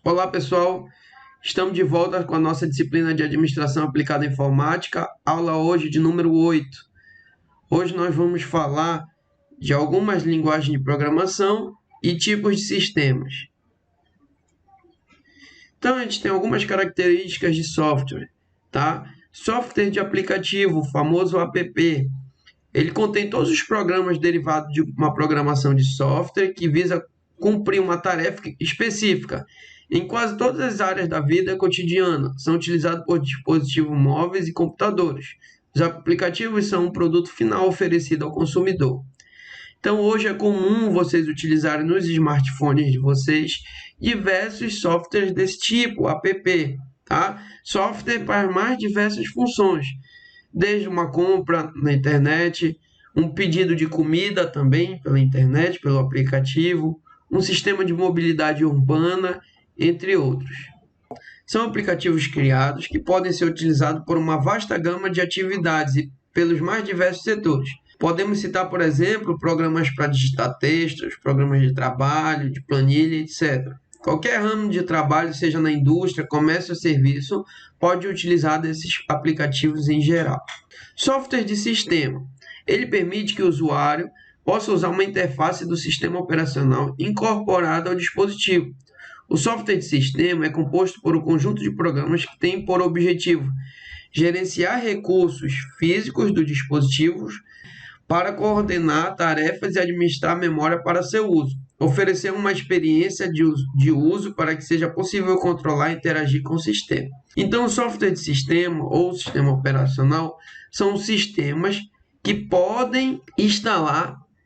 Olá pessoal, estamos de volta com a nossa disciplina de Administração Aplicada à Informática, aula hoje de número 8. Hoje nós vamos falar de algumas linguagens de programação e tipos de sistemas. Então a gente tem algumas características de software, tá? Software de aplicativo, o famoso app. Ele contém todos os programas derivados de uma programação de software que visa cumprir uma tarefa específica. Em quase todas as áreas da vida cotidiana, são utilizados por dispositivos móveis e computadores. Os aplicativos são um produto final oferecido ao consumidor. Então, hoje é comum vocês utilizarem nos smartphones de vocês diversos softwares desse tipo, app, tá? Software para mais diversas funções, desde uma compra na internet, um pedido de comida também pela internet, pelo aplicativo, um sistema de mobilidade urbana, entre outros. São aplicativos criados que podem ser utilizados por uma vasta gama de atividades e pelos mais diversos setores. Podemos citar, por exemplo, programas para digitar textos, programas de trabalho, de planilha, etc. Qualquer ramo de trabalho, seja na indústria, comércio ou serviço, pode utilizar desses aplicativos em geral. Software de sistema. Ele permite que o usuário possa usar uma interface do sistema operacional incorporada ao dispositivo. O software de sistema é composto por um conjunto de programas que tem por objetivo gerenciar recursos físicos do dispositivo para coordenar tarefas e administrar a memória para seu uso, oferecer uma experiência de uso para que seja possível controlar e interagir com o sistema. Então, o software de sistema ou sistema operacional são sistemas que podem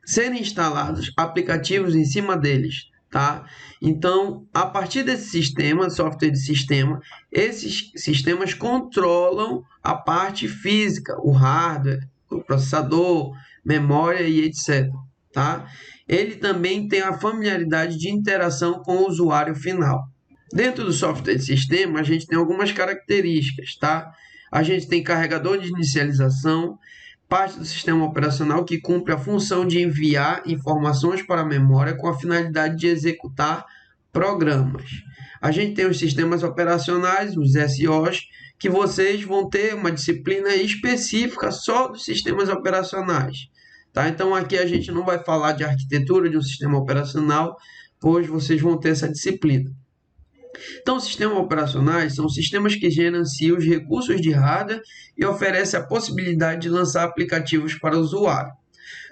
serem instalados aplicativos em cima deles, tá? Então, a partir desse sistema, software de sistema, esses sistemas controlam a parte física, o hardware, o processador, memória e etc. Tá? Ele também tem a familiaridade de interação com o usuário final. Dentro do software de sistema, a gente tem algumas características, tá? A gente tem carregador de inicialização, parte do sistema operacional que cumpre a função de enviar informações para a memória com a finalidade de executar programas. A gente tem os sistemas operacionais, os SOs, que vocês vão ter uma disciplina específica só dos sistemas operacionais. Tá? Então, aqui a gente não vai falar de arquitetura de um sistema operacional, pois vocês vão ter essa disciplina. Então, sistemas operacionais são sistemas que gerenciam os recursos de hardware e oferecem a possibilidade de lançar aplicativos para o usuário.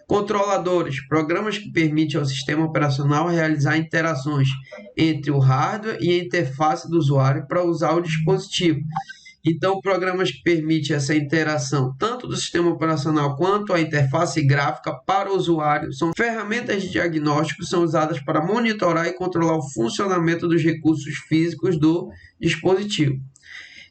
Controladores, programas que permitem ao sistema operacional realizar interações entre o hardware e a interface do usuário para usar o dispositivo. Então, programas que permitem essa interação tanto do sistema operacional quanto a interface gráfica para o usuário são ferramentas de diagnóstico que são usadas para monitorar e controlar o funcionamento dos recursos físicos do dispositivo.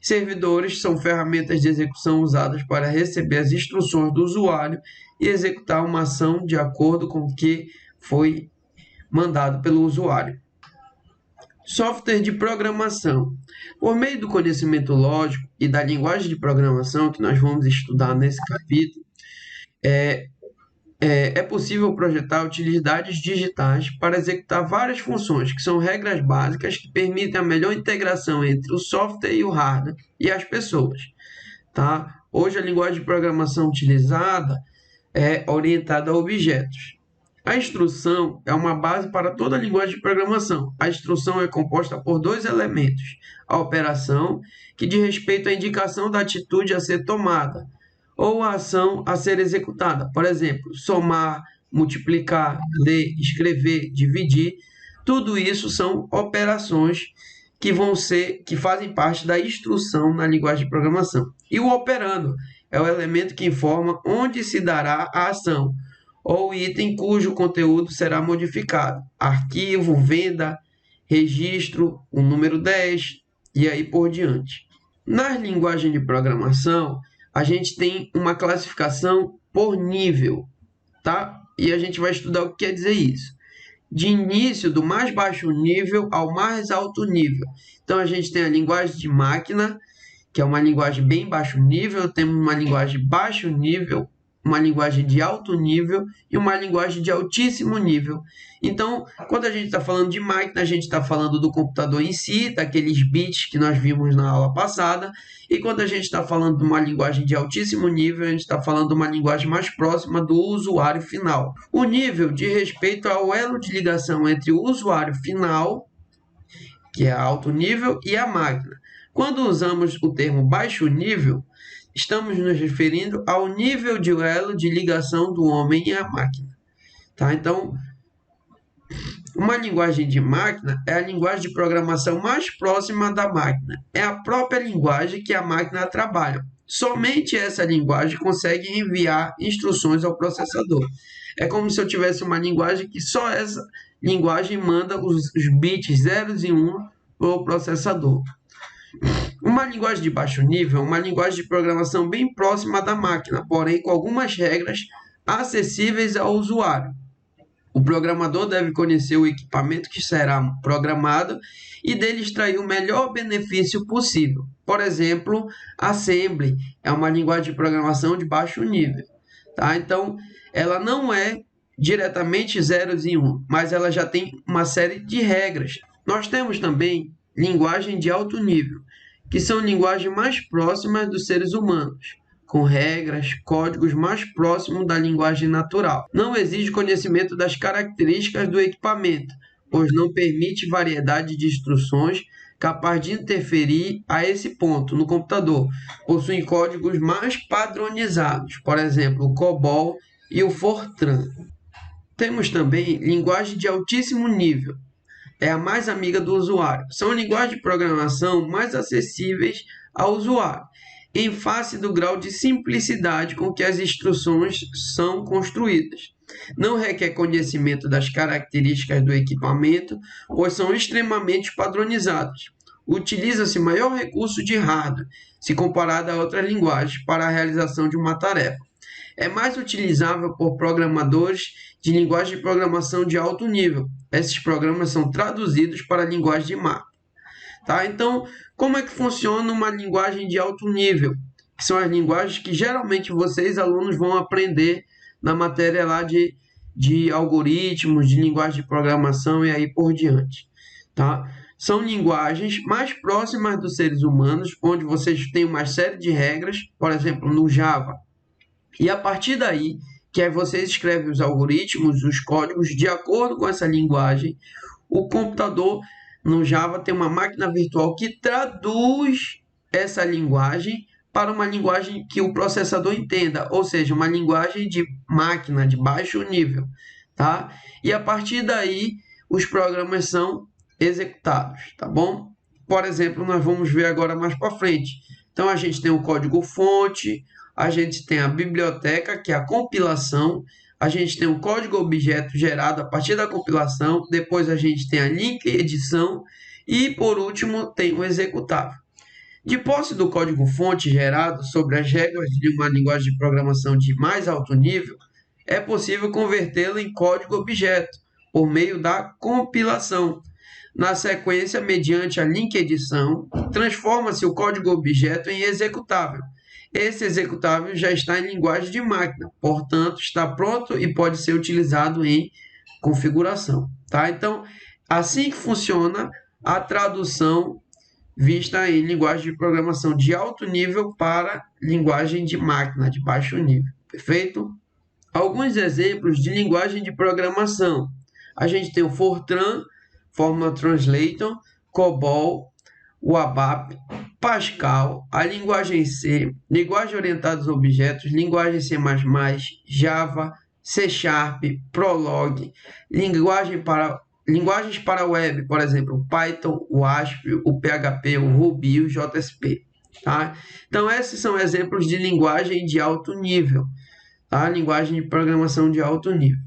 Servidores são ferramentas de execução usadas para receber as instruções do usuário e executar uma ação de acordo com o que foi mandado pelo usuário. Software de programação. Por meio do conhecimento lógico e da linguagem de programação que nós vamos estudar nesse capítulo, é possível projetar utilidades digitais para executar várias funções, que são regras básicas que permitem a melhor integração entre o software e o hardware e as pessoas. Tá? Hoje, a linguagem de programação utilizada é orientada a objetos. A instrução é uma base para toda a linguagem de programação. A instrução é composta por dois elementos: a operação, que diz respeito à indicação da atitude a ser tomada, ou a ação a ser executada. Por exemplo, somar, multiplicar, ler, escrever, dividir. Tudo isso são operações que fazem parte da instrução na linguagem de programação. E o operando é o elemento que informa onde se dará a ação, ou item cujo conteúdo será modificado. Arquivo, venda, registro, o número 10 e aí por diante. Nas linguagens de programação, a gente tem uma classificação por nível, tá? E a gente vai estudar o que quer dizer isso. De início, do mais baixo nível ao mais alto nível. Então, a gente tem a linguagem de máquina, que é uma linguagem bem baixo nível, temos uma linguagem baixo nível, uma linguagem de alto nível e uma linguagem de altíssimo nível. Então, quando a gente está falando de máquina, a gente está falando do computador em si, daqueles bits que nós vimos na aula passada, e quando a gente está falando de uma linguagem de altíssimo nível, a gente está falando de uma linguagem mais próxima do usuário final. O nível diz respeito ao elo de ligação entre o usuário final, que é alto nível, e a máquina. Quando usamos o termo baixo nível, estamos nos referindo ao nível de elo de ligação do homem e a máquina. Tá? Então, uma linguagem de máquina é a linguagem de programação mais próxima da máquina. É a própria linguagem que a máquina trabalha. Somente essa linguagem consegue enviar instruções ao processador. É como se eu tivesse uma linguagem que só essa linguagem manda os bits 0 e 1 para o processador. Uma linguagem de baixo nível é uma linguagem de programação bem próxima da máquina, porém com algumas regras acessíveis ao usuário. O programador deve conhecer o equipamento que será programado e dele extrair o melhor benefício possível. Por exemplo, Assembly é uma linguagem de programação de baixo nível. Tá? Então, ela não é diretamente 0 e 1, mas ela já tem uma série de regras. Nós temos também linguagem de alto nível, que são linguagens mais próximas dos seres humanos, com regras, códigos mais próximos da linguagem natural. Não exige conhecimento das características do equipamento, pois não permite variedade de instruções capaz de interferir a esse ponto no computador. Possui códigos mais padronizados, por exemplo, o COBOL e o Fortran. Temos também linguagem de altíssimo nível. É a mais amiga do usuário. São linguagens de programação mais acessíveis ao usuário, em face do grau de simplicidade com que as instruções são construídas. Não requer conhecimento das características do equipamento, pois são extremamente padronizadas. Utiliza-se maior recurso de hardware, se comparado a outras linguagens, para a realização de uma tarefa. É mais utilizável por programadores de linguagem de programação de alto nível. Esses programas são traduzidos para a linguagem de máquina. Tá? Então, como é que funciona uma linguagem de alto nível? Que são as linguagens que geralmente vocês, alunos, vão aprender na matéria lá de algoritmos, de linguagem de programação e aí por diante. Tá? São linguagens mais próximas dos seres humanos, onde vocês têm uma série de regras, por exemplo, no Java. E a partir daí, que aí vocês escrevem os algoritmos, os códigos, de acordo com essa linguagem, o computador no Java tem uma máquina virtual que traduz essa linguagem para uma linguagem que o processador entenda, ou seja, uma linguagem de máquina de baixo nível, tá? E a partir daí, os programas são executados, tá bom? Por exemplo, nós vamos ver agora mais para frente. Então, a gente tem o código-fonte, a gente tem a biblioteca, que é a compilação, a gente tem o código-objeto gerado a partir da compilação, depois a gente tem a link-edição e, por último, tem o executável. De posse do código-fonte gerado sobre as regras de uma linguagem de programação de mais alto nível, é possível convertê-lo em código-objeto por meio da compilação. Na sequência, mediante a link-edição, transforma-se o código-objeto em executável. Esse executável já está em linguagem de máquina, portanto, está pronto e pode ser utilizado em configuração. Tá? Então, assim que funciona a tradução vista em linguagem de programação de alto nível para linguagem de máquina de baixo nível. Perfeito? Alguns exemplos de linguagem de programação. A gente tem o Fortran, Formula Translator, COBOL, o ABAP, Pascal, a linguagem C, linguagem orientada aos objetos, linguagem C++, Java, C Sharp, Prolog, linguagens para web, por exemplo, o Python, o ASP, o PHP, o Ruby e o JSP. Tá? Então, esses são exemplos de linguagem de alto nível, tá? Linguagem de programação de alto nível.